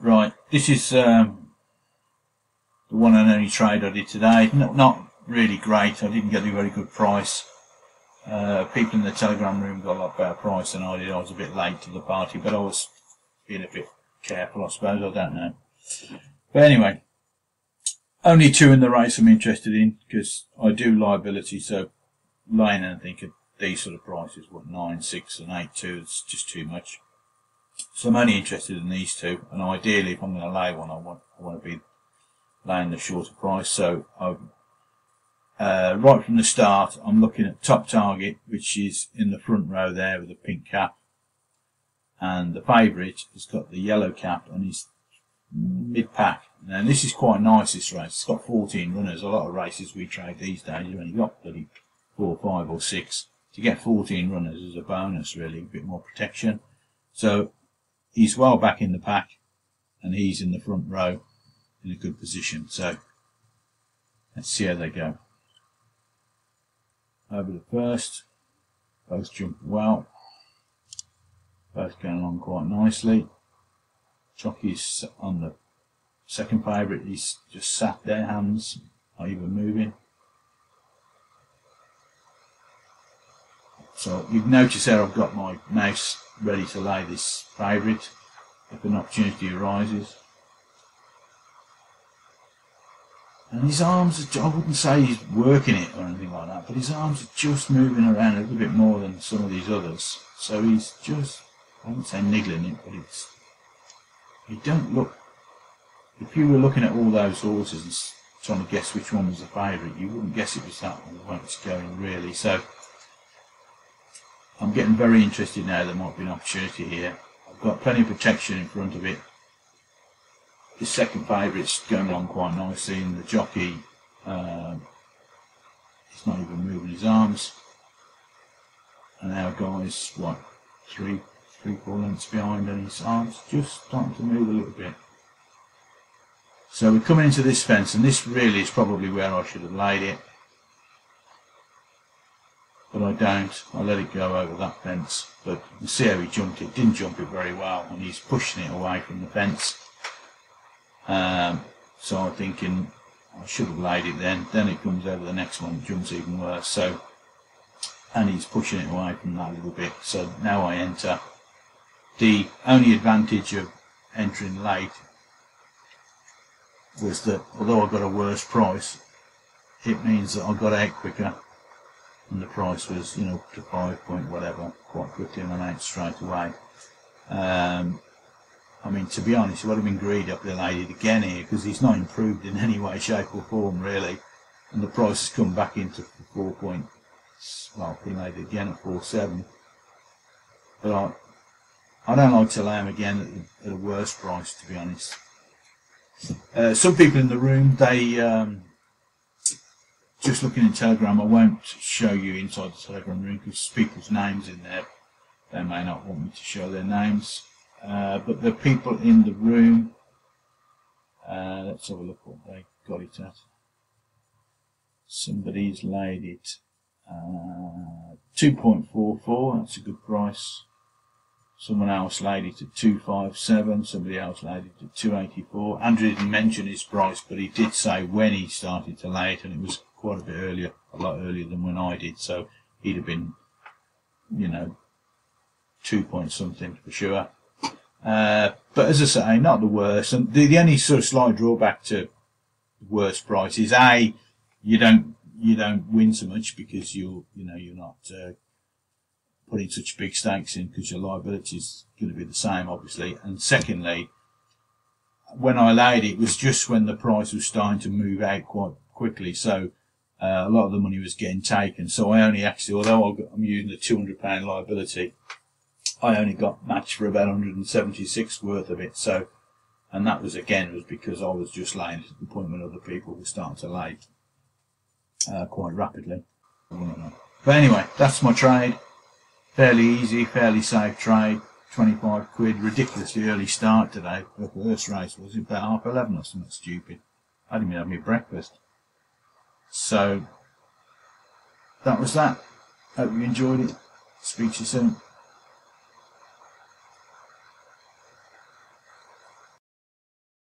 Right, this is the one and only trade I did today. Not really great. I didn't get a very good price. People in the Telegram room got a lot better price than I did. I was a bit late to the party, but I was being a bit careful, I suppose. I don't know. But anyway, only two in the race I'm interested in, because I do liability, so laying anything at these sort of prices, what, 9, 6 and 8, 2, it's just too much. So I'm only interested in these two, and ideally if I'm going to lay one, I want to be laying the shorter price. So right from the start, I'm looking at top target, which is in the front row there with a pink cap, and the favourite has got the yellow cap and he's mid-pack. And this is quite nice, this race. It's got 14 runners. A lot of races we trade these days, you've only got 4, 5 or 6. To get 14 runners is a bonus, really, a bit more protection. So he's well back in the pack, and he's in the front row in a good position. So let's see how they go. Over the first, both jump well, both going along quite nicely. Jockey's on the second favourite, he's just sat there, hands not even moving. So you've noticed there I've got my mouse ready to lay this favourite if an opportunity arises. And his arms are, I wouldn't say he's working it or anything like that, but his arms are just moving around a little bit more than some of these others. So he's just, I wouldn't say niggling it, but it's, you don't look, if you were looking at all those horses and trying to guess which one was the favourite, you wouldn't guess it was that one when it's going, really. So I'm getting very interested now. There might be an opportunity here. I've got plenty of protection in front of it. The second favourite's going along quite nicely, and the jockey, he's not even moving his arms. And our guy's, what, 3, 4 lengths behind, and his arms just starting to move a little bit. So we're coming into this fence, and this really is probably where I should have laid it. But I don't. I let it go over that fence. But you can see how he jumped it. Didn't jump it very well, and he's pushing it away from the fence. So I'm thinking I should have laid it then. Then it comes over the next one, it jumps even worse. So, and he's pushing it away from that a little bit. So now I enter. The only advantage of entering late was that although I got a worse price, it means that I got out quicker, and the price was, you know, to 5 point whatever, quite quickly, and I'm out straight away. I mean, to be honest, it would have been greedy up the lady again here, because he's not improved in any way, shape or form, really. And the price has come back into 4 point, well, he made it again at 4.7. But I don't like to lay him again at a worse price, to be honest. Some people in the room, they, just looking in Telegram, I won't show you inside the Telegram room, because people's names in there, they may not want me to show their names. But the people in the room, let's have a look what they got it at. Somebody's laid it 2.44, that's a good price. Someone else laid it at 2.57, somebody else laid it at 2.84. Andrew didn't mention his price, but he did say when he started to lay it, and it was quite a bit earlier, a lot earlier than when I did, so he'd have been, you know, 2 point something for sure. But as I say, not the worst. And the only sort of slight drawback to worst price is you don't win so much, because you're not putting such big stakes in, because your liability is going to be the same, obviously. And secondly, when I laid it, it was just when the price was starting to move out quite quickly, so a lot of the money was getting taken. So I only actually, although I'm using the £200 liability, I only got matched for about 176 worth of it. So, and that was because I was just laying at the point when other people were starting to lay quite rapidly. But anyway, that's my trade. Fairly easy, fairly safe trade. 25 quid. Ridiculously early start today. The first race was about 11:30 or something stupid. I didn't even have my breakfast. So that was that. Hope you enjoyed it. Speak to you soon.